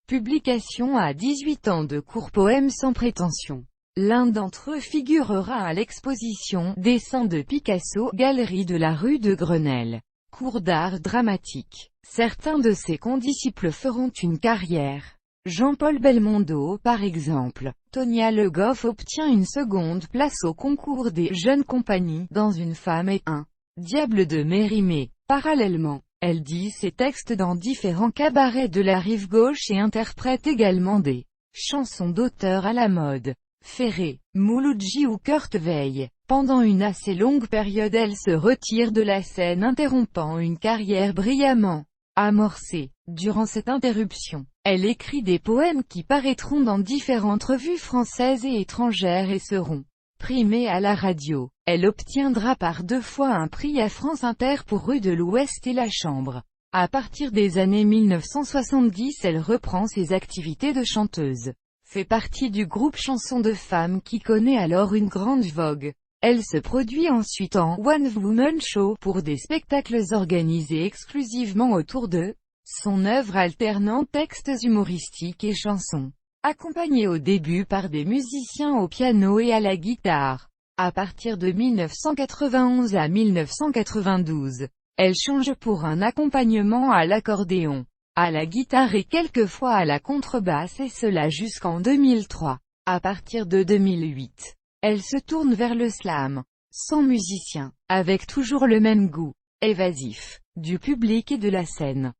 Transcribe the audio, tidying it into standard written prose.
Publication à 18 ans de courts poèmes sans prétention. L'un d'entre eux figurera à l'exposition « Dessins de Picasso » Galerie de la rue de Grenelle. Cours d'art dramatique. Certains de ses condisciples feront une carrière. Jean-Paul Belmondo par exemple. Tonia Le Goff obtient une seconde place au concours des jeunes compagnies dans Une femme et un diable de Mérimée. Parallèlement, elle dit ses textes dans différents cabarets de la rive gauche et interprète également des chansons d'auteurs à la mode. Ferré, Mouloudji ou Kurt Weill. Pendant une assez longue période elle se retire de la scène interrompant une carrière brillamment amorcée. Durant cette interruption, elle écrit des poèmes qui paraîtront dans différentes revues françaises et étrangères et seront primés à la radio. Elle obtiendra par 2 fois un prix à France Inter pour Rue de l'Ouest et La Chambre. À partir des années 1970 elle reprend ses activités de chanteuse. Fait partie du groupe Chansons de femmes qui connaît alors une grande vogue. Elle se produit ensuite en one-woman show pour des spectacles organisés exclusivement autour de son œuvre alternant textes humoristiques et chansons, accompagnée au début par des musiciens au piano et à la guitare. À partir de 1991 à 1992, elle change pour un accompagnement à l'accordéon, à la guitare et quelquefois à la contrebasse et cela jusqu'en 2003. À partir de 2008, elle se tourne vers le slam, sans musicien, avec toujours le même goût évasif du public et de la scène.